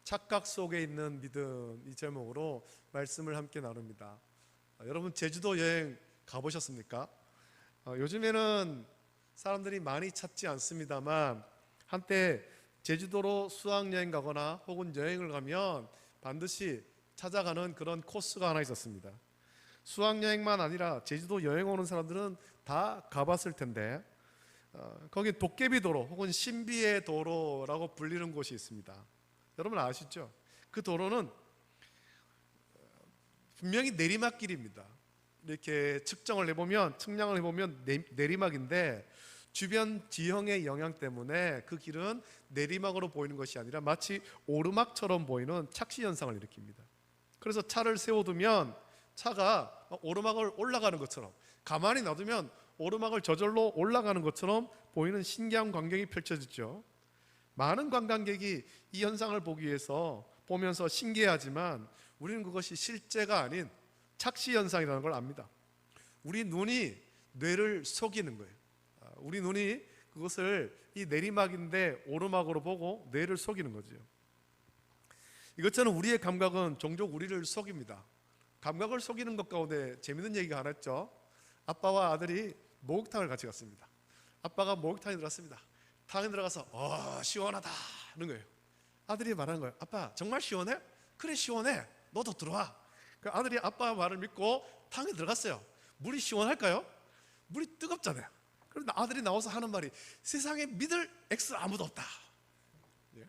착각 속에 있는 믿음, 이 제목으로 말씀을 함께 나눕니다. 여러분 제주도 여행 가보셨습니까? 요즘에는 사람들이 많이 찾지 않습니다만 한때 제주도로 수학여행 가거나 혹은 여행을 가면 반드시 찾아가는 그런 코스가 하나 있었습니다. 수학여행만 아니라 제주도 여행 오는 사람들은 다 가봤을 텐데 거기 도깨비도로 혹은 신비의 도로라고 불리는 곳이 있습니다. 여러분 아시죠? 그 도로는 분명히 내리막길입니다. 이렇게 측량을 해보면 내리막인데 주변 지형의 영향 때문에 그 길은 내리막으로 보이는 것이 아니라 마치 오르막처럼 보이는 착시 현상을 일으킵니다. 그래서 차를 세워두면 차가 오르막을 올라가는 것처럼, 가만히 놔두면 오르막을 저절로 올라가는 것처럼 보이는 신기한 광경이 펼쳐지죠. 많은 관광객이 이 현상을 보기 위해서 보면서 신기해하지만 우리는 그것이 실제가 아닌 착시 현상이라는 걸 압니다. 우리 눈이 뇌를 속이는 거예요. 우리 눈이 그것을 이 내리막인데 오르막으로 보고 뇌를 속이는 거죠. 이것처럼 우리의 감각은 종종 우리를 속입니다. 감각을 속이는 것 가운데 재밌는 얘기가 하나 있죠. 아빠와 아들이 목욕탕을 같이 갔습니다. 아빠가 목욕탕에 들어갔습니다. 탕에 들어가서 시원하다 하는 거예요. 아들이 말하는 거예요. 아빠 정말 시원해? 그래 시원해. 너도 들어와. 그 아들이 아빠 말을 믿고 탕에 들어갔어요. 물이 시원할까요? 물이 뜨겁잖아요. 그런데 아들이 나와서 하는 말이 세상에 믿을 X 아무도 없다. 예?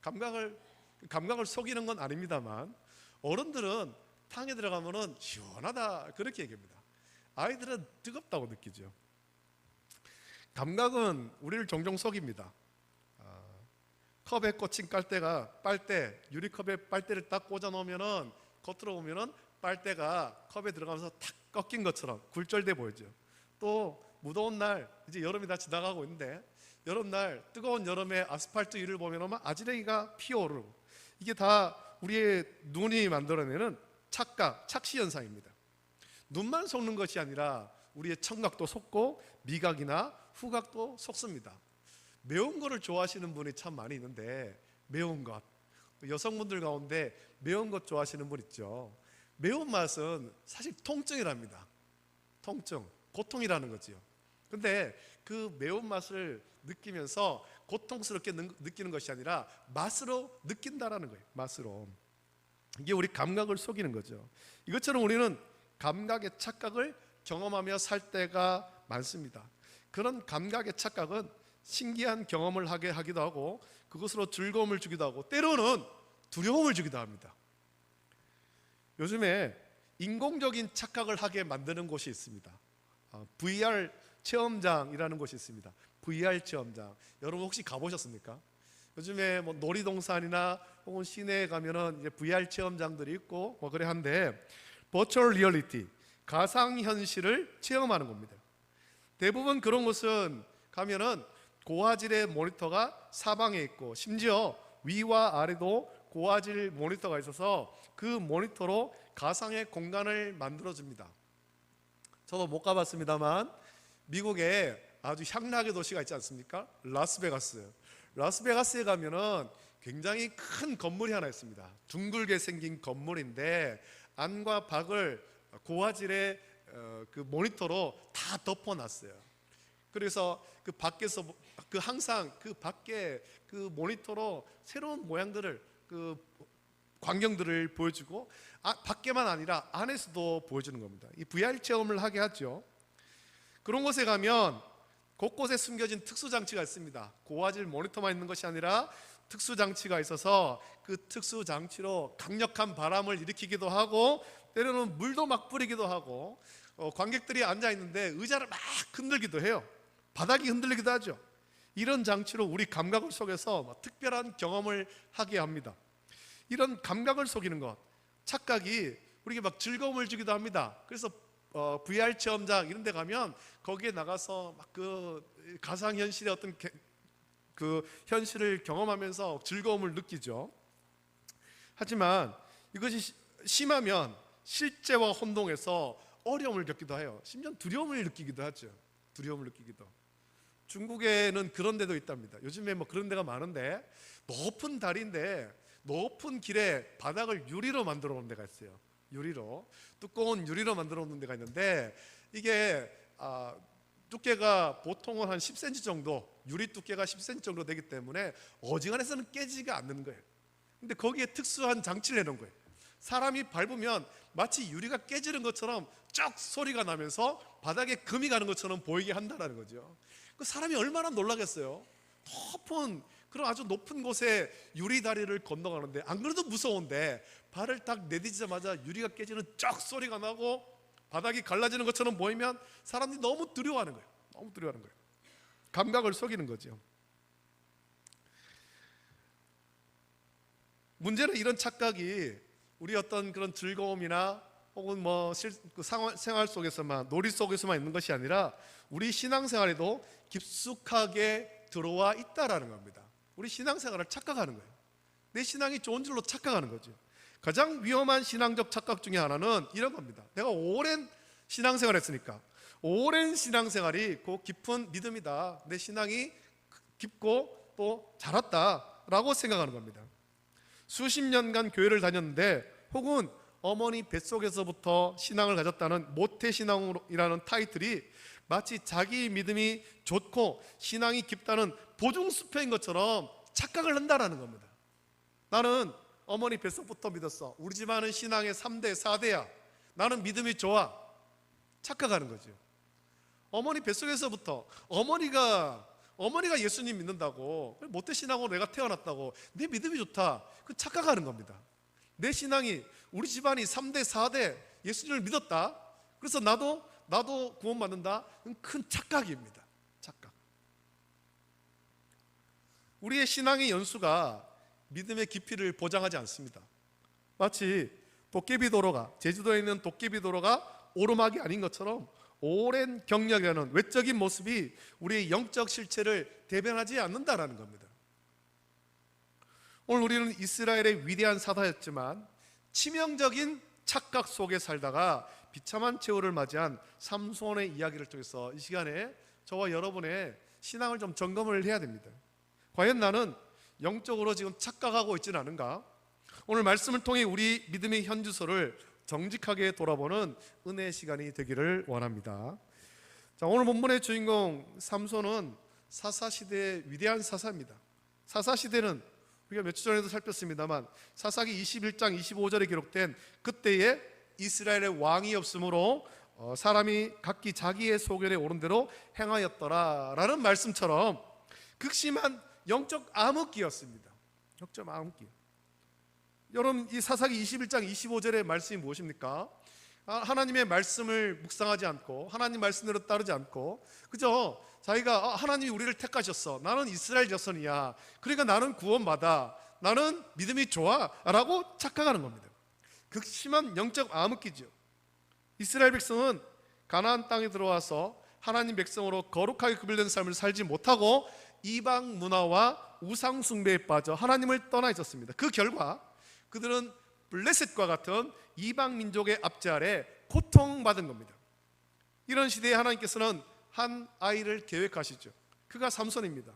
감각을 속이는 건 아닙니다만 어른들은 탕에 들어가면은 시원하다 그렇게 얘기합니다. 아이들은 뜨겁다고 느끼죠. 감각은 우리를 종종 속입니다. 컵에 꽂힌 빨대, 유리컵에 빨대를 딱 꽂아 놓으면은 겉으로 보면은 빨대가 컵에 들어가면서 탁 꺾인 것처럼 굴절돼 보이죠. 또 무더운 날, 이제 여름이 다 지나가고 있는데 여름날 뜨거운 여름에 아스팔트 위를 보면 아지랭이가 피어오르고 이게 다 우리의 눈이 만들어내는 착시 현상입니다. 눈만 속는 것이 아니라 우리의 청각도 속고 미각이나 후각도 속습니다. 매운 거를 좋아하시는 분이 참 많이 있는데 매운 것, 여성분들 가운데 매운 것 좋아하시는 분 있죠. 매운맛은 사실 통증이랍니다. 통증, 고통이라는 거지요. 근데 그 매운맛을 느끼면서 고통스럽게 느끼는 것이 아니라 맛으로 느낀다라는 거예요. 맛으로. 이게 우리 감각을 속이는 거죠. 이것처럼 우리는 감각의 착각을 경험하며 살 때가 많습니다. 그런 감각의 착각은 신기한 경험을 하게 하기도 하고 그것으로 즐거움을 주기도 하고 때로는 두려움을 주기도 합니다. 요즘에 인공적인 착각을 하게 만드는 곳이 있습니다. VR 체험장이라는 곳이 있습니다. VR 체험장. 여러분 혹시 가보셨습니까? 요즘에 뭐 놀이동산이나 혹은 시내에 가면은 이제 VR 체험장들이 있고 뭐 그래 한데 버추얼 리얼리티, 가상현실을 체험하는 겁니다. 대부분 그런 곳은 가면은 고화질의 모니터가 사방에 있고 심지어 위와 아래도 고화질 모니터가 있어서 그 모니터로 가상의 공간을 만들어줍니다. 저도 못 가봤습니다만 미국에 아주 향락의 도시가 있지 않습니까? 라스베가스. 라스베가스에 가면은 굉장히 큰 건물이 하나 있습니다. 둥글게 생긴 건물인데 안과 밖을 고화질의 그 모니터로 다 덮어놨어요. 그래서 그 밖에서 항상 그 밖에 그 모니터로 새로운 모양들을 그 광경들을 보여주고 밖에만 아니라 안에서도 보여주는 겁니다. 이 VR 체험을 하게 하죠. 그런 곳에 가면 곳곳에 숨겨진 특수장치가 있습니다. 고화질 모니터만 있는 것이 아니라 특수장치가 있어서 그 특수장치로 강력한 바람을 일으키기도 하고 때로는 물도 막 뿌리기도 하고 관객들이 앉아있는데 의자를 막 흔들기도 해요. 바닥이 흔들리기도 하죠. 이런 장치로 우리 감각을 속여서 특별한 경험을 하게 합니다. 이런 감각을 속이는 것, 착각이 우리에게 막 즐거움을 주기도 합니다. 그래서 VR 체험장 이런 데 가면 거기에 나가서 막 그 가상현실의 어떤 그 현실을 경험하면서 즐거움을 느끼죠. 하지만 이것이 심하면 실제와 혼동해서 어려움을 겪기도 해요. 심지어 두려움을 느끼기도 하죠. 두려움을 느끼기도. 중국에는 그런 데도 있답니다. 요즘에 뭐 그런 데가 많은데 높은 다리인데 높은 길에 바닥을 유리로 만들어 놓은 데가 있어요. 유리로, 두꺼운 유리로 만들어 놓은 데가 있는데, 이게 두께가 보통은 한 10cm 정도, 유리 두께가 10cm 정도 되기 때문에 어지간해서는 깨지가 않는 거예요. 근데 거기에 특수한 장치를 해놓은 거예요. 사람이 밟으면 마치 유리가 깨지는 것처럼 쩍 소리가 나면서 바닥에 금이 가는 것처럼 보이게 한다는 거죠. 그 사람이 얼마나 놀라겠어요. 높은, 그런 아주 높은 곳에 유리 다리를 건너가는데, 안 그래도 무서운데 발을 딱 내딛자마자 유리가 깨지는 쩍 소리가 나고 바닥이 갈라지는 것처럼 보이면 사람들이 너무 두려워하는 거예요. 너무 두려워하는 거예요. 감각을 속이는 거죠. 문제는 이런 착각이 우리 어떤 그런 즐거움이나 혹은 생활 속에서만, 놀이 속에서만 있는 것이 아니라 우리 신앙생활에도 깊숙하게 들어와 있다라는 겁니다. 우리 신앙생활을 착각하는 거예요. 내 신앙이 좋은 줄로 착각하는 거죠. 가장 위험한 신앙적 착각 중에 하나는 이런 겁니다. 내가 오랜 신앙생활을 했으니까, 오랜 신앙생활이 그 깊은 믿음이다, 내 신앙이 깊고 또 자랐다라고 생각하는 겁니다. 수십 년간 교회를 다녔는데, 혹은 어머니 뱃속에서부터 신앙을 가졌다는 모태신앙이라는 타이틀이 마치 자기 믿음이 좋고 신앙이 깊다는 보증수표인 것처럼 착각을 한다라는 겁니다. 나는 어머니 뱃속부터 믿었어. 우리 집안은 신앙의 3대 4대야. 나는 믿음이 좋아. 착각하는 거죠. 어머니 뱃속에서부터 어머니가 예수님 믿는다고, 모태신앙으로 내가 태어났다고, 내 믿음이 좋다, 그 착각하는 겁니다. 내 신앙이, 우리 집안이 3대 4대 예수님을 믿었다, 그래서 나도 구원받는다, 큰 착각입니다. 착각. 우리의 신앙의 연수가 믿음의 깊이를 보장하지 않습니다. 마치 도깨비도로가, 제주도에 있는 도깨비도로가 오르막이 아닌 것처럼 오랜 경력이라는 외적인 모습이 우리의 영적 실체를 대변하지 않는다라는 겁니다. 오늘 우리는 이스라엘의 위대한 사사였지만 치명적인 착각 속에 살다가 비참한 최후를 맞이한 삼손의 이야기를 통해서 이 시간에 저와 여러분의 신앙을 좀 점검을 해야 됩니다. 과연 나는 영적으로 지금 착각하고 있지는 않은가? 오늘 말씀을 통해 우리 믿음의 현주소를 정직하게 돌아보는 은혜의 시간이 되기를 원합니다. 자, 오늘 본문의 주인공 삼손은 사사시대의 위대한 사사입니다. 사사시대는 우리가 며칠 전에도 살폈습니다만 사사기 21장 25절에 기록된 그때에 이스라엘의 왕이 없으므로 사람이 각기 자기의 소견에 오른 대로 행하였더라라는 말씀처럼 극심한 영적 암흑기였습니다. 영적 암흑기. 여러분, 이 사사기 21장 25절의 말씀이 무엇입니까? 하나님의 말씀을 묵상하지 않고 하나님 말씀대로 따르지 않고 그저 자기가 하나님이 우리를 택하셨어, 나는 이스라엘 자손이야, 그러니까 나는 구원받아, 나는 믿음이 좋아 라고 착각하는 겁니다. 극심한 영적 암흑기죠. 이스라엘 백성은 가나안 땅에 들어와서 하나님 백성으로 거룩하게 구별된 삶을 살지 못하고 이방 문화와 우상 숭배에 빠져 하나님을 떠나 있었습니다. 그 결과 그들은 블레셋과 같은 이방 민족의 압제 아래 고통받은 겁니다. 이런 시대에 하나님께서는 한 아이를 계획하시죠. 그가 삼손입니다.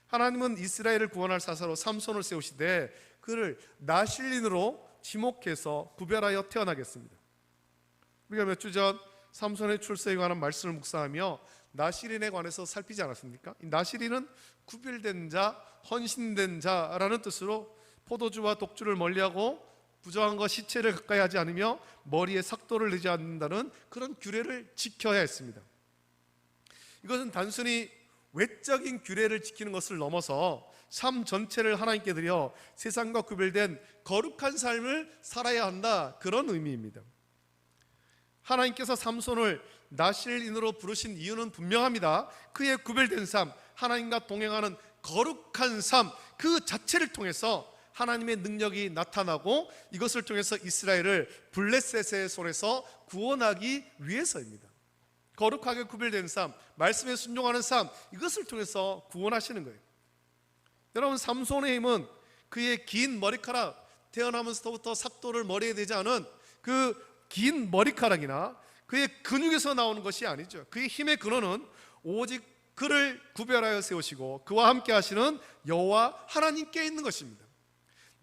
하나님은 이스라엘을 구원할 사사로 삼손을 세우시되 그를 나실린으로 지목해서 구별하여 태어나겠습니다. 우리가 몇 주 전 삼손의 출세에 관한 말씀을 묵상하며 나실인에 관해서 살피지 않았습니까? 이 나실인은 구별된 자, 헌신된 자라는 뜻으로 포도주와 독주를 멀리하고 부정한 시체를 가까이 하지 않으며 머리에 삭도를 내지 않는다는 그런 규례를 지켜야 했습니다. 이것은 단순히 외적인 규례를 지키는 것을 넘어서 삶 전체를 하나님께 드려 세상과 구별된 거룩한 삶을 살아야 한다, 그런 의미입니다. 하나님께서 삼손을 나실인으로 부르신 이유는 분명합니다. 그의 구별된 삶, 하나님과 동행하는 거룩한 삶 그 자체를 통해서 하나님의 능력이 나타나고 이것을 통해서 이스라엘을 블레셋의 손에서 구원하기 위해서입니다. 거룩하게 구별된 삶, 말씀에 순종하는 삶, 이것을 통해서 구원하시는 거예요. 여러분, 삼손의 힘은 그의 긴 머리카락, 태어나면서부터 삭도를 머리에 대지 않은 그 긴 머리카락이나 그의 근육에서 나오는 것이 아니죠. 그의 힘의 근원은 오직 그를 구별하여 세우시고 그와 함께 하시는 여호와 하나님께 있는 것입니다.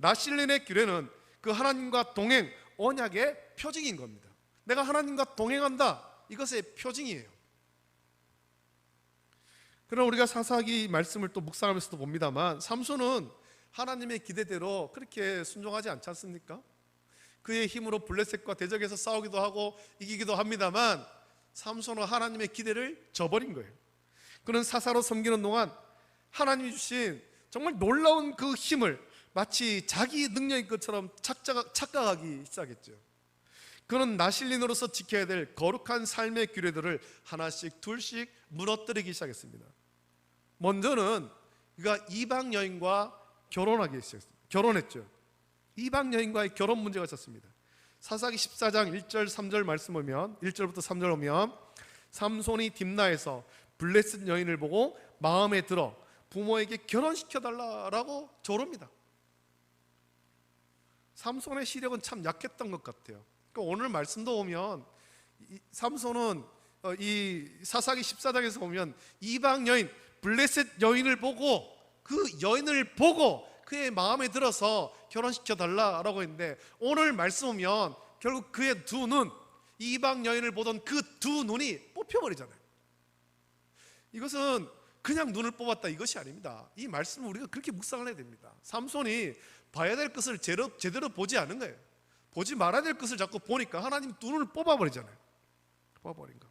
나실린의 규례는 그 하나님과 동행, 언약의 표징인 겁니다. 내가 하나님과 동행한다, 이것의 표징이에요. 그럼 우리가 사사기 말씀을 또 묵상하면서도 봅니다만, 삼손은 하나님의 기대대로 그렇게 순종하지 않지 않습니까? 그의 힘으로 블레셋과 대적해서 싸우기도 하고 이기기도 합니다만, 삼손은 하나님의 기대를 저버린 거예요. 그는 사사로 섬기는 동안 하나님이 주신 정말 놀라운 그 힘을 마치 자기 능력인 것처럼 착각하기 시작했죠. 그는 나실린으로서 지켜야 될 거룩한 삶의 규례들을 하나씩 둘씩 무너뜨리기 시작했습니다. 먼저는 그가 이방 여인과 결혼하기 시작했습니다. 결혼했죠. 이방 여인과의 결혼 문제가 있었습니다. 사사기 14장 1절 3절 말씀 보면, 1절부터 3절 보면, 삼손이 딥나에서 블레셋 여인을 보고 마음에 들어 부모에게 결혼시켜달라고 조릅니다. 삼손의 시력은 참 약했던 것 같아요. 그러니까 오늘 말씀도 보면 삼손은 이 사사기 14장에서 보면 이방 여인 블레셋 여인을 보고, 그 여인을 보고 그의 마음에 들어서 결혼시켜달라고 했는데, 오늘 말씀 보면 결국 그의 두 눈, 이방 여인을 보던 그 두 눈이 뽑혀버리잖아요. 이것은 그냥 눈을 뽑았다, 이것이 아닙니다. 이 말씀을 우리가 그렇게 묵상을 해야 됩니다. 삼손이 봐야 될 것을 제대로 보지 않은 거예요. 보지 말아야 될 것을 자꾸 보니까 하나님 두 눈을 뽑아버리잖아요. 뽑아버린 거.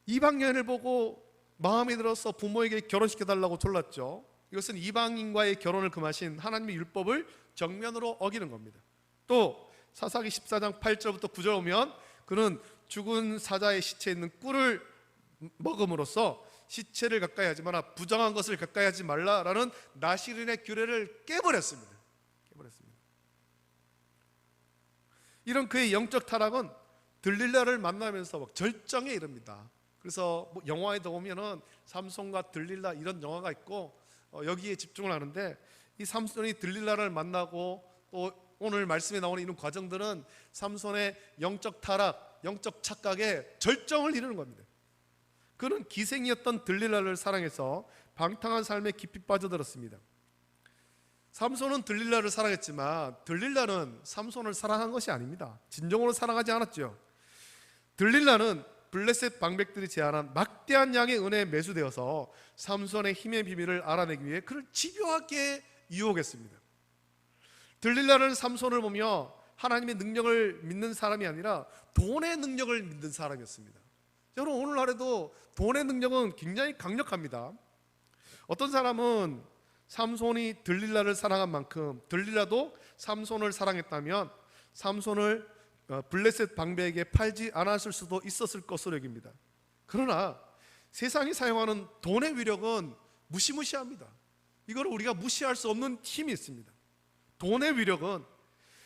이방 여인을 보고 마음에 들어서 부모에게 결혼시켜달라고 졸랐죠. 이것은 이방인과의 결혼을 금하신 하나님의 율법을 정면으로 어기는 겁니다. 또 사사기 14장 8절부터 9절 오면, 그는 죽은 사자의 시체에 있는 꿀을 먹음으로써 시체를 가까이 하지 마라, 부정한 것을 가까이 하지 말라라는 나실린의 규례를 깨버렸습니다. 이런 그의 영적 타락은 들릴라를 만나면서 막 절정에 이릅니다. 그래서 뭐 영화에도 보면은 삼손과 들릴라 이런 영화가 있고 여기에 집중을 하는데, 이 삼손이 들릴라를 만나고 또 오늘 말씀에 나오는 이런 과정들은 삼손의 영적 타락, 영적 착각의 절정을 이루는 겁니다. 그는 기생이었던 들릴라를 사랑해서 방탕한 삶에 깊이 빠져들었습니다. 삼손은 들릴라를 사랑했지만 들릴라는 삼손을 사랑한 것이 아닙니다. 진정으로 사랑하지 않았죠. 들릴라는 블레셋 방백들이 제안한 막대한 양의 은혜에 매수되어서 삼손의 힘의 비밀을 알아내기 위해 그를 집요하게 유혹했습니다. 들릴라는 삼손을 보며 하나님의 능력을 믿는 사람이 아니라 돈의 능력을 믿는 사람이었습니다. 여러분, 오늘날에도 돈의 능력은 굉장히 강력합니다. 어떤 사람은 삼손이 들릴라를 사랑한 만큼 들릴라도 삼손을 사랑했다면 삼손을 블레셋 방백에게 팔지 않았을 수도 있었을 것으로 여깁니다. 그러나 세상이 사용하는 돈의 위력은 무시무시합니다. 이걸 우리가 무시할 수 없는 힘이 있습니다. 돈의 위력은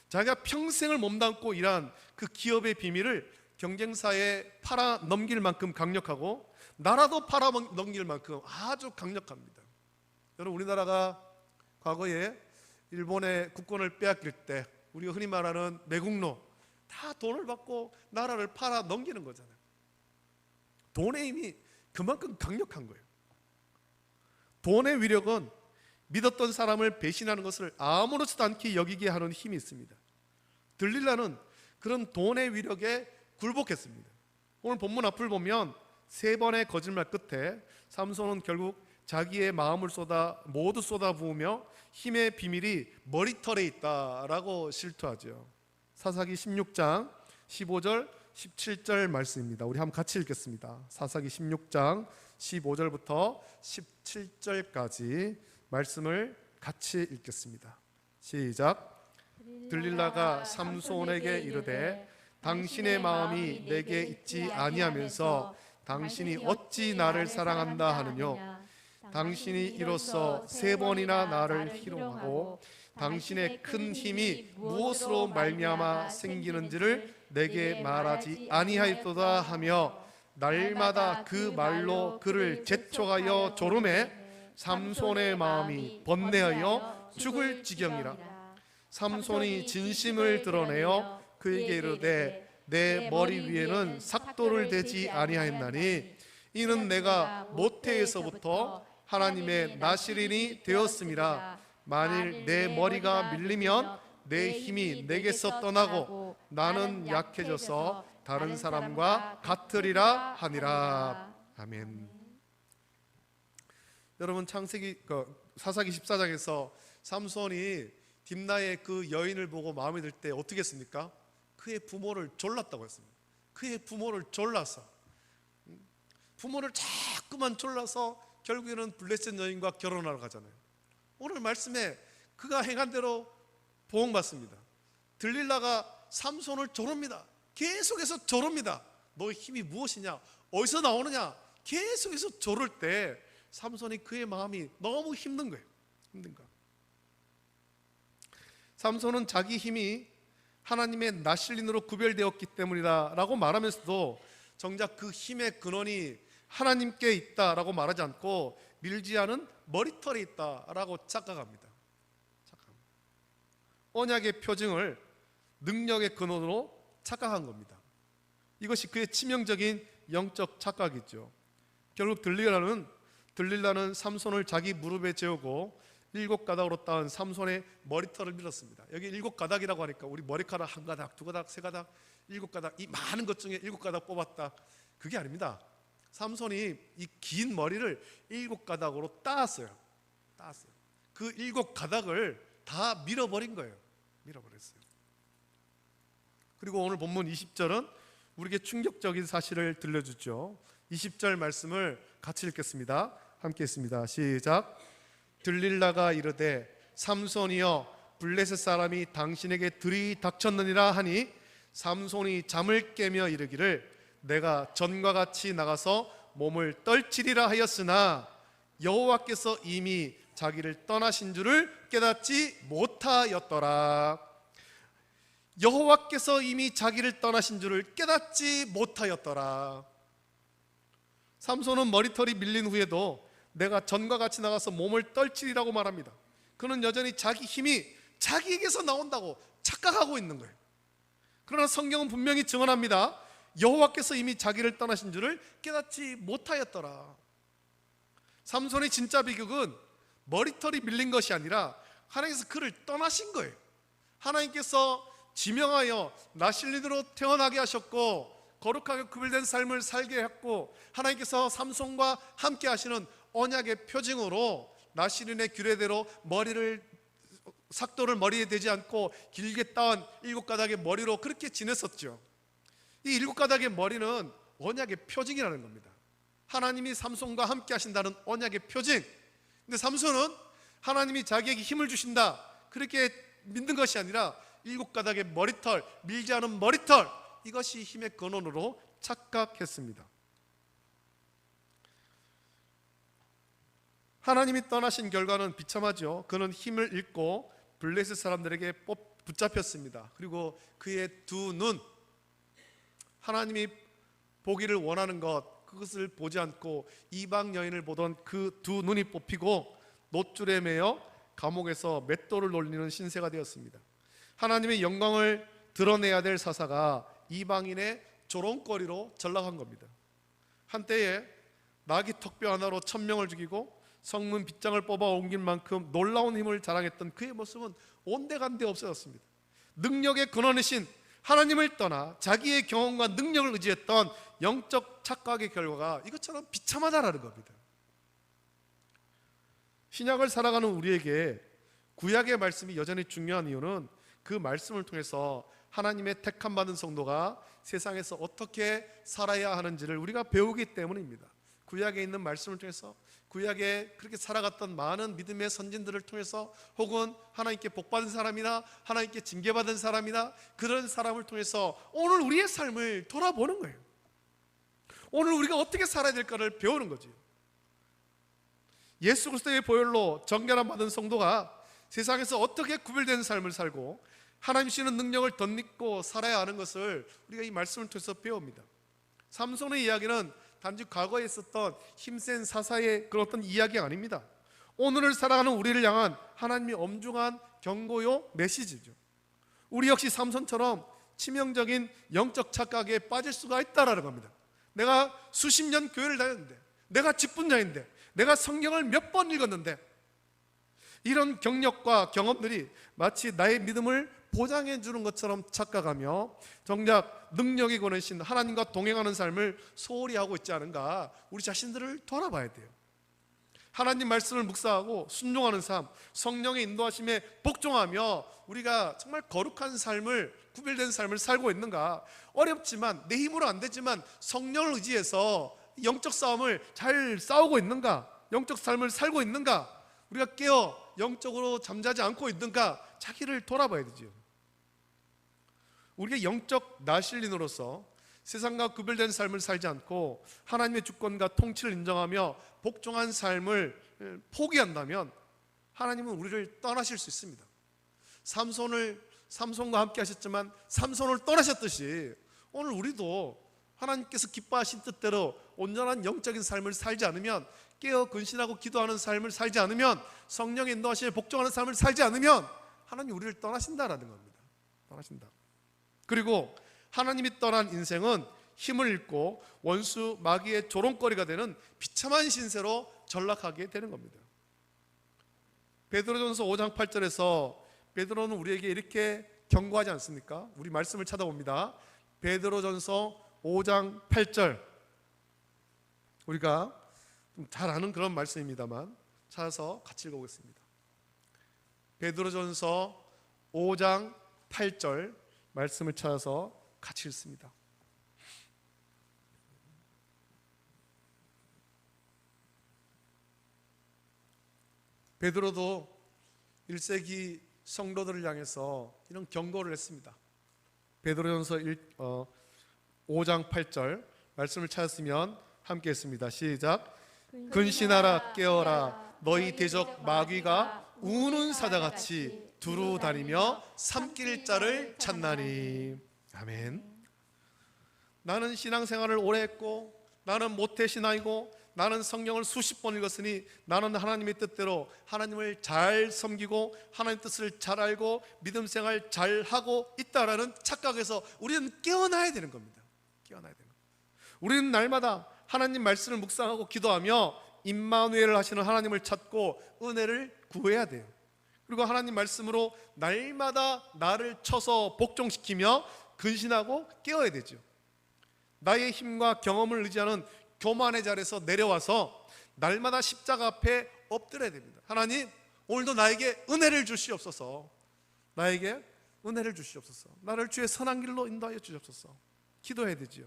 자기가 평생을 몸담고 일한 그 기업의 비밀을 경쟁사에 팔아 넘길 만큼 강력하고, 나라도 팔아 넘길 만큼 아주 강력합니다. 여러분, 우리나라가 과거에 일본의 국권을 빼앗길 때 우리가 흔히 말하는 매국노, 다 돈을 받고 나라를 팔아 넘기는 거잖아요. 돈의 힘이 그만큼 강력한 거예요. 돈의 위력은 믿었던 사람을 배신하는 것을 아무렇지도 않게 여기게 하는 힘이 있습니다. 들릴라는 그런 돈의 위력에 굴복했습니다. 오늘 본문 앞을 보면 3번의 거짓말 끝에 삼손은 결국 자기의 마음을 모두 쏟아부으며 힘의 비밀이 머리털에 있다라고 실토하죠. 사사기 16장 15절 17절 말씀입니다. 우리 한번 같이 읽겠습니다. 사사기 16장 15절부터 17절까지 말씀을 같이 읽겠습니다. 시작. 들릴라가 삼손에게 이르되 당신의 마음이 내게 있지 아니하면서 당신이 어찌 나를 사랑한다 하느뇨. 당신이 이로써 3번이나 나를 희롱하고 당신의 큰 힘이 무엇으로 말미암아 생기는지를 내게 말하지 아니하였도다 하며 날마다 그 말로 그를 재촉하여 조름해 삼손의 마음이 번뇌하여 죽을 지경이라. 삼손이 진심을 드러내어 그에게 이르되 내 머리 위에는 삭도를 대지 아니하였나니 이는 내가 모태에서부터 하나님의 나시린이 되었음이라. 만일 내 머리가 밀리면 내 힘이 내게서 떠나고 나는 약해져서 다른 사람과 같으리라 하니라. 아멘. 여러분, 사사기 14장에서 삼손이 딥나의 그 여인을 보고 마음에 들 때 어떻게 했습니까? 그의 부모를 졸랐다고 했습니다. 그의 부모를 졸라서, 부모를 자꾸만 졸라서 결국에는 블레셋 여인과 결혼하러 가잖아요. 오늘 말씀에 그가 행한 대로 보응받습니다. 들릴라가 삼손을 조릅니다. 계속해서 조릅니다. 너의 힘이 무엇이냐? 어디서 나오느냐? 계속해서 조를 때 삼손이 그의 마음이 너무 힘든 거예요. 힘든 거. 삼손은 자기 힘이 하나님의 나실린으로 구별되었기 때문이다 라고 말하면서도 정작 그 힘의 근원이 하나님께 있다라고 말하지 않고 밀지 않은 머리털에 있다라고 착각합니다. 언약의 표징을 능력의 근원으로 착각한 겁니다. 이것이 그의 치명적인 영적 착각이죠. 결국 들릴라는 삼손을 자기 무릎에 재우고 7가닥으로 따은 삼손의 머리털을 밀었습니다. 여기 7가닥이라고 하니까 우리 머리카락 1가닥, 2가닥, 3가닥, 7가닥, 이 많은 것 중에 7가닥 뽑았다, 그게 아닙니다. 삼손이 이 긴 머리를 7가닥으로 따았어요. 그 7가닥을 다 밀어버린 거예요. 밀어버렸어요. 그리고 오늘 본문 20절은 우리에게 충격적인 사실을 들려주죠. 20절 말씀을 같이 읽겠습니다. 함께 읽습니다. 시작. 들릴라가 이르되 삼손이여 블레셋 사람이 당신에게 들이닥쳤느니라 하니 삼손이 잠을 깨며 이르기를 내가 전과 같이 나가서 몸을 떨치리라 하였으나 여호와께서 이미 자기를 떠나신 줄을 깨닫지 못하였더라. 여호와께서 이미 자기를 떠나신 줄을 깨닫지 못하였더라. 삼손은 머리털이 밀린 후에도 내가 전과 같이 나가서 몸을 떨치리라고 말합니다. 그는 여전히 자기 힘이 자기에게서 나온다고 착각하고 있는 거예요. 그러나 성경은 분명히 증언합니다. 여호와께서 이미 자기를 떠나신 줄을 깨닫지 못하였더라. 삼손의 진짜 비극은 머리털이 밀린 것이 아니라 하나님께서 그를 떠나신 거예요. 하나님께서 지명하여 나실린으로 태어나게 하셨고 거룩하게 구별된 삶을 살게 했고 하나님께서 삼손과 함께 하시는 언약의 표징으로 나실린의 규례대로 삭도를 머리에 대지 않고 길게 따은 7가닥의 머리로 그렇게 지냈었죠. 이 7가닥의 머리는 언약의 표징이라는 겁니다. 하나님이 삼손과 함께 하신다는 언약의 표징. 근데 삼손은 하나님이 자기에게 힘을 주신다 그렇게 믿는 것이 아니라 7가닥의 머리털, 밀지 않은 머리털, 이것이 힘의 근원으로 착각했습니다. 하나님이 떠나신 결과는 비참하죠. 그는 힘을 잃고 블레셋 사람들에게 붙잡혔습니다. 그리고 그의 두 눈, 하나님이 보기를 원하는 것, 그것을 보지 않고 이방 여인을 보던 그 두 눈이 뽑히고 놋줄에 매여 감옥에서 맷돌을 놀리는 신세가 되었습니다. 하나님의 영광을 드러내야 될 사사가 이방인의 조롱거리로 전락한 겁니다. 한때에 나귀 턱뼈 하나로 1000명을 죽이고 성문 빗장을 뽑아 옮길 만큼 놀라운 힘을 자랑했던 그의 모습은 온데간데 없어졌습니다. 능력의 근원이신 하나님을 떠나 자기의 경험과 능력을 의지했던 영적 착각의 결과가 이것처럼 비참하다라는 겁니다. 신약을 살아가는 우리에게 구약의 말씀이 여전히 중요한 이유는 그 말씀을 통해서 하나님의 택함 받은 성도가 세상에서 어떻게 살아야 하는지를 우리가 배우기 때문입니다. 구약에 있는 말씀을 통해서, 구약에 그렇게 살아갔던 많은 믿음의 선진들을 통해서, 혹은 하나님께 복받은 사람이나 하나님께 징계받은 사람이나 그런 사람을 통해서 오늘 우리의 삶을 돌아보는 거예요. 오늘 우리가 어떻게 살아야 될까를 배우는 거죠. 예수 그리스도의 보혈로 정결함 받은 성도가 세상에서 어떻게 구별된 삶을 살고 하나님 주시는 능력을 덧입고 살아야 하는 것을 우리가 이 말씀을 통해서 배웁니다. 삼손의 이야기는 단지 과거에 있었던 힘센 사사의 그런 어떤 이야기가 아닙니다. 오늘을 살아가는 우리를 향한 하나님의 엄중한 경고요 메시지죠. 우리 역시 삼손처럼 치명적인 영적 착각에 빠질 수가 있다라는 겁니다. 내가 수십 년 교회를 다녔는데, 내가 직분자인데, 내가 성경을 몇 번 읽었는데, 이런 경력과 경험들이 마치 나의 믿음을 보장해 주는 것처럼 착각하며 정작 능력이 거느신 하나님과 동행하는 삶을 소홀히 하고 있지 않은가, 우리 자신들을 돌아봐야 돼요. 하나님 말씀을 묵상하고 순종하는 삶, 성령의 인도하심에 복종하며 우리가 정말 거룩한 삶을, 구별된 삶을 살고 있는가. 어렵지만, 내 힘으로 안 되지만 성령을 의지해서 영적 싸움을 잘 싸우고 있는가, 영적 삶을 살고 있는가, 우리가 깨어 영적으로 잠자지 않고 있는가, 자기를 돌아봐야 되죠. 우리가 영적 나실린으로서 세상과 구별된 삶을 살지 않고 하나님의 주권과 통치를 인정하며 복종한 삶을 포기한다면 하나님은 우리를 떠나실 수 있습니다. 삼손과 함께 하셨지만 삼손을 떠나셨듯이 오늘 우리도 하나님께서 기뻐하신 뜻대로 온전한 영적인 삶을 살지 않으면, 깨어 근신하고 기도하는 삶을 살지 않으면, 성령의 인도하심에 복종하는 삶을 살지 않으면 하나님 우리를 떠나신다라는 겁니다. 떠나신다. 그리고 하나님이 떠난 인생은 힘을 잃고 원수 마귀의 조롱거리가 되는 비참한 신세로 전락하게 되는 겁니다. 베드로전서 5장 8절에서 베드로는 우리에게 이렇게 경고하지 않습니까? 우리 말씀을 찾아봅니다. 베드로전서 5장 8절, 우리가 좀 잘 아는 그런 말씀입니다만 찾아서 같이 읽어보겠습니다. 베드로전서 5장 8절 말씀을 찾아서 같이 읽습니다. 베드로도 1세기 성도들을 향해서 이런 경고를 했습니다. 베드로전서 5장 8절 말씀을 찾았으면 함께 했습니다. 시작. 근신하라, 깨어라. 너희 대적 마귀가 우는 사자같이 두루 다니며 삼킬 자를 찾나니. 아멘. 나는 신앙생활을 오래 했고, 나는 모태신앙이고, 나는 성경을 수십 번 읽었으니 나는 하나님의 뜻대로 하나님을 잘 섬기고 하나님의 뜻을 잘 알고 믿음 생활 잘 하고 있다라는 착각에서 우리는 깨어나야 되는 겁니다. 깨어나야 되는 겁니다. 우리는 날마다 하나님 말씀을 묵상하고 기도하며 임마누엘을 하시는 하나님을 찾고 은혜를 구해야 돼요. 그리고 하나님 말씀으로 날마다 나를 쳐서 복종시키며 근신하고 깨어야 되죠. 나의 힘과 경험을 의지하는 교만의 자리에서 내려와서 날마다 십자가 앞에 엎드려야 됩니다. 하나님, 오늘도 나에게 은혜를 주시옵소서. 나에게 은혜를 주시옵소서. 나를 주의 선한 길로 인도하여 주시옵소서. 기도해야 되지요.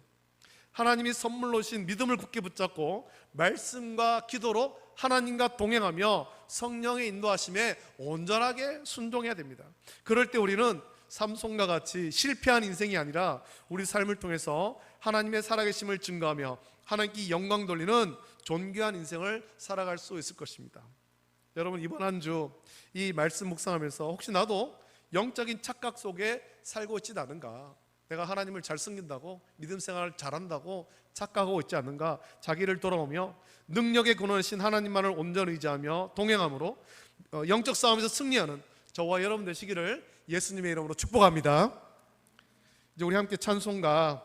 하나님이 선물로 주신 믿음을 굳게 붙잡고 말씀과 기도로 하나님과 동행하며 성령의 인도하심에 온전하게 순종해야 됩니다. 그럴 때 우리는 삼손과 같이 실패한 인생이 아니라 우리 삶을 통해서 하나님의 살아계심을 증거하며 하나님께 영광 돌리는 존귀한 인생을 살아갈 수 있을 것입니다. 여러분, 이번 한 주 이 말씀 묵상하면서 혹시 나도 영적인 착각 속에 살고 있지 않은가, 내가 하나님을 잘 섬긴다고 믿음 생활을 잘한다고 착각하고 있지 않는가, 자기를 돌아보며 능력의 근원이신 하나님만을 온전히 의지하며 동행함으로 영적 싸움에서 승리하는 저와 여러분 되시기를 예수님의 이름으로 축복합니다. 이제 우리 함께 찬송가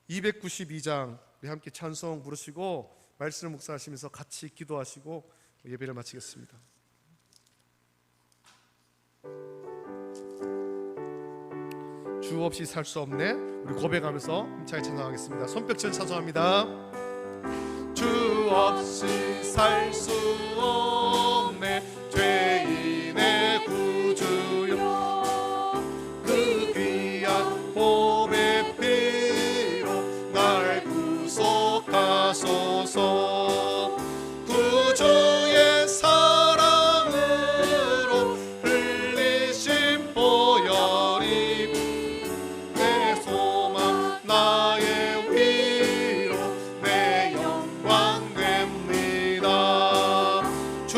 292장 우리 함께 찬송 부르시고 말씀을 묵상하시면서 같이 기도하시고 예배를 마치겠습니다. 주 없이 살 수 없네, 우리 고백하면서 힘차게 찬송하겠습니다. 손뼉치며 찬송합니다. 주 없이 살 수 없네, 죄인의 구주여. 그 귀한 보배 피로 날 구속하소서. 구주의 사랑으로 흘리신 보혈이 내 소망 나의 위로 내 영광 됩니다. 주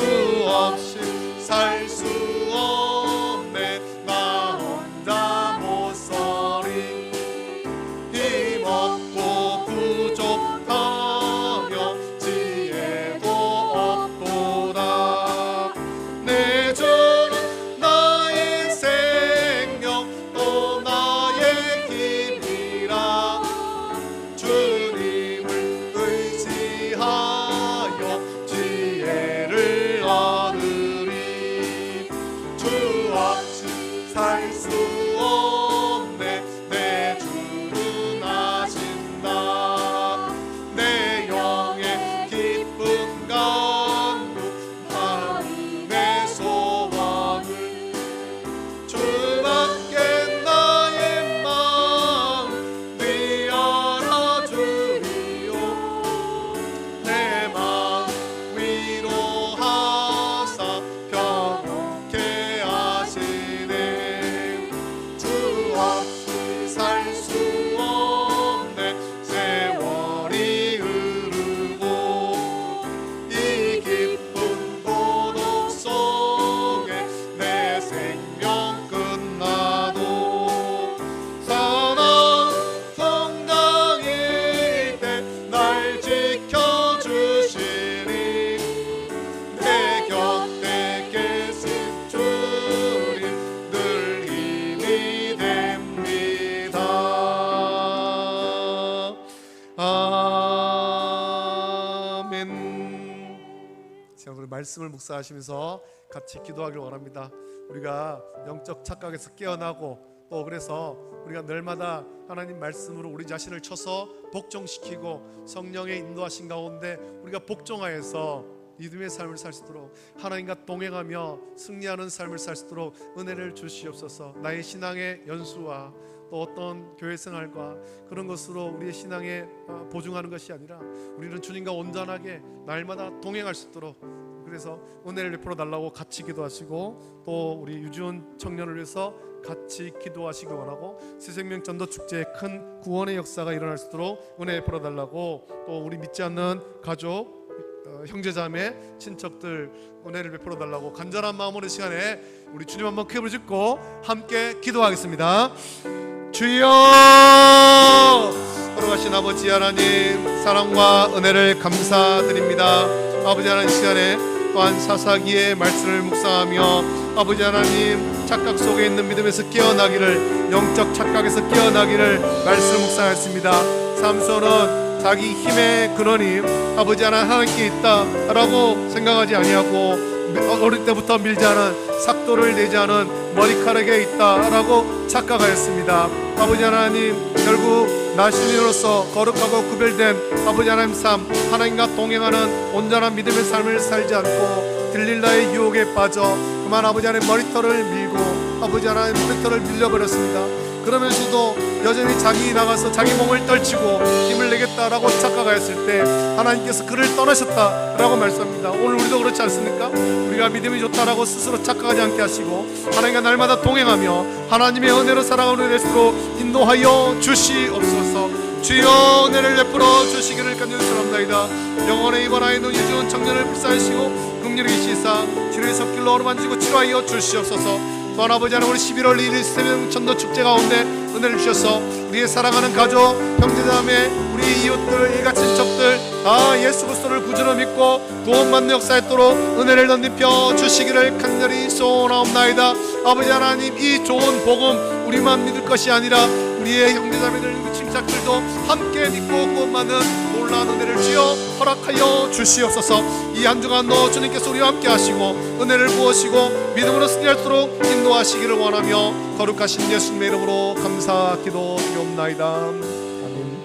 살 수 없네. 내 주는 아신다. 내 영의 기쁜 간구 하늘의 소원을 주밖에 나의 마음 네 알아주리요. 내 마음 위로하사 평온케 하시네. 주 없이 살 수 없네. 세월이 흐르고 이 기쁜 고독 속에 내 생명 끝나도 사랑 성당일 때 날 지켜주시니 내 곁에 계신 주님 늘 힘이 됩니다. 아멘. 자, 우리 말씀을 묵상하시면서 같이 기도하길 원합니다. 우리가 영적 착각에서 깨어나고 또 그래서 우리가 날마다 하나님 말씀으로 우리 자신을 쳐서 복종시키고 성령의 인도하신 가운데 우리가 복종하여서 믿음의 삶을 살 수 있도록 하나님과 동행하며 승리하는 삶을 살 수 있도록 은혜를 주시옵소서. 나의 신앙의 연수와 또 어떤 교회 생활과 그런 것으로 우리의 신앙에 보증하는 것이 아니라 우리는 주님과 온전하게 날마다 동행할 수 있도록 그래서 은혜를 베풀어 달라고 같이 기도하시고 또 우리 유지훈 청년을 위해서 같이 기도하시기 원하고 새생명 전도축제의 큰 구원의 역사가 일어날 수 있도록 은혜 베풀어 달라고 또 우리 믿지 않는 가족 형제자매 친척들 은혜를 베풀어 달라고 간절한 마음으로 이 시간에 우리 주님 한번 크게 부르짖고 함께 기도하겠습니다. 주여, 걸어가신 아버지 하나님 사랑과 은혜를 감사드립니다. 아버지 하나님 시간에 또한 사사기의 말씀을 묵상하며 아버지 하나님 착각 속에 있는 믿음에서 깨어나기를 영적 착각에서 깨어나기를 말씀 묵상했습니다. 삼손은 자기 힘의 근원이 아버지 하나님께 있다라고 생각하지 아니하고 어릴 때부터 밀지 않은 삭도를 내지 않은 머리카락에 있다라고 착각하였습니다. 아버지 하나님 결국 나신으로서 거룩하고 구별된 아버지 하나님 삶 하나님과 동행하는 온전한 믿음의 삶을 살지 않고 들릴라의 유혹에 빠져 그만 아버지 하나님 머리털을 밀고 아버지 하나님 머리털을 밀려버렸습니다. 그러면서도 여전히 자기 나가서 자기 몸을 떨치고 힘을 내겠다라고 착각하였을 때 하나님께서 그를 떠나셨다라고 말씀합니다. 오늘 우리도 그렇지 않습니까? 우리가 믿음이 좋다라고 스스로 착각하지 않게 하시고 하나님과 날마다 동행하며 하나님의 은혜로 살아가는 데스로 인도하여 주시옵소서. 주여 은혜를 베풀어 주시기를 간절히 소원합니다. 영원의 입원하여 있는 유지훈 청년을 불쌍하시고 긍휼히 계시사 치료의 손길로 어루만지고 치료하여 주시옵소서. 또한 아버지 하나님 우리 11월 1일 새벽 전도축제 가운데 은혜를 주셔서 우리의 사랑하는 가족, 형제자매, 우리 이웃들, 일가 친척들 다 예수 그리스도를 구주로 믿고 구원받는 역사에 있도록 은혜를 덧입혀 주시기를 간절히 소원하옵나이다. 아버지 하나님 이 좋은 복음 우리만 믿을 것이 아니라 우리의 형제자매들, 우리 친척들도 함께 믿고 구원받는 놀라운 은혜를 주여 허락하여 주시옵소서. 이 한 주간도 주님께서 우리와 함께 하시고 은혜를 부으시고 믿음으로 승리할수록 인도하시기를 원하며 거룩하신 예수님의 이름으로 감사 기도드리옵나이다. 아멘.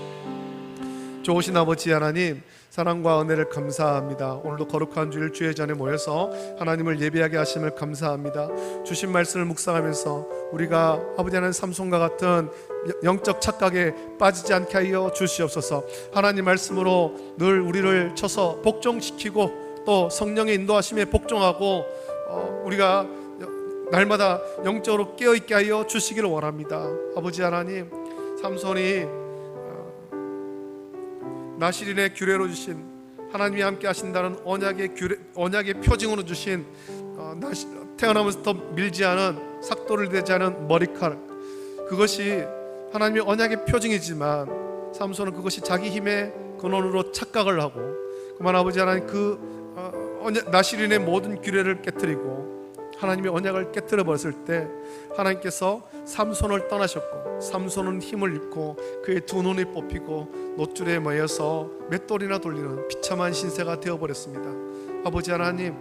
좋으신 아버지 하나님 사랑과 은혜를 감사합니다. 오늘도 거룩한 주일 주의 전에 모여서 하나님을 예배하게 하심을 감사합니다. 주신 말씀을 묵상하면서 우리가 아버지 하나님 삼손과 같은 영적 착각에 빠지지 않게 하여 주시옵소서. 하나님 말씀으로 늘 우리를 쳐서 복종시키고 또 성령의 인도하심에 복종하고 우리가 날마다 영적으로 깨어있게 하여 주시기를 원합니다. 아버지 하나님 삼손이 나실인의 규례로 주신 하나님이 함께 하신다는 언약의 표징으로 주신 태어나면서부터 밀지 않은 삭도를 내지 않은 머리카락 그것이 하나님의 언약의 표징이지만 삼손은 그것이 자기 힘의 근원으로 착각을 하고 그만 아버지 하나님 나실인의 모든 규례를 깨뜨리고 하나님의 언약을 깨뜨려 버렸을 때 하나님께서 삼손을 떠나셨고 삼손은 힘을 잃고 그의 두 눈이 뽑히고 노줄에 매여서 맷돌이나 돌리는 비참한 신세가 되어버렸습니다. 아버지 하나님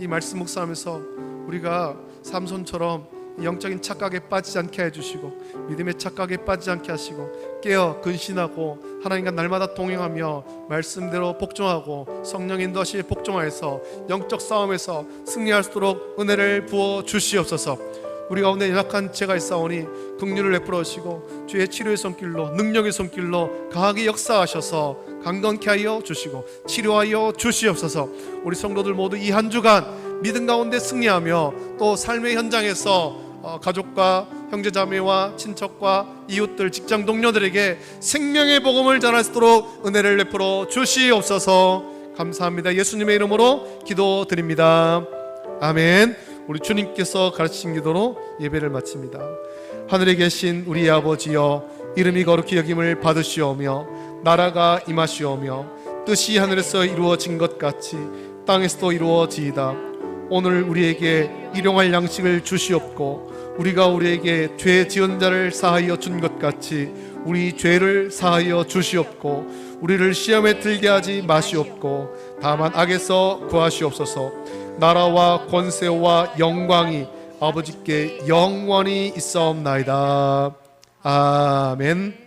이 말씀 묵상하면서 우리가 삼손처럼 영적인 착각에 빠지지 않게 해주시고 믿음의 착각에 빠지지 않게 하시고 깨어 근신하고 하나님과 날마다 동행하며 말씀대로 복종하고 성령 인도하시에 복종하여서 영적 싸움에서 승리할 수 있도록 은혜를 부어 주시옵소서. 우리 가운데 연약한 죄가 있사오니 긍휼을 베풀어 주시고 주의 치료의 손길로 능력의 손길로 강하게 역사하셔서 강건케 하여 주시고 치료하여 주시옵소서. 우리 성도들 모두 이 한 주간 믿음 가운데 승리하며 또 삶의 현장에서 가족과 형제자매와 친척과 이웃들 직장 동료들에게 생명의 복음을 전할 수 있도록 은혜를 베풀어 주시옵소서. 감사합니다. 예수님의 이름으로 기도드립니다. 아멘. 우리 주님께서 가르치신 기도로 예배를 마칩니다. 하늘에 계신 우리 아버지여, 이름이 거룩히 여김을 받으시오며 나라가 임하시오며 뜻이 하늘에서 이루어진 것 같이 땅에서도 이루어지이다. 오늘 우리에게 일용할 양식을 주시옵고 우리가 우리에게 죄 지은 자를 사하여 준 것 같이 우리 죄를 사하여 주시옵고 우리를 시험에 들게 하지 마시옵고 다만 악에서 구하시옵소서. 나라와 권세와 영광이 아버지께 영원히 있사옵나이다. 아멘.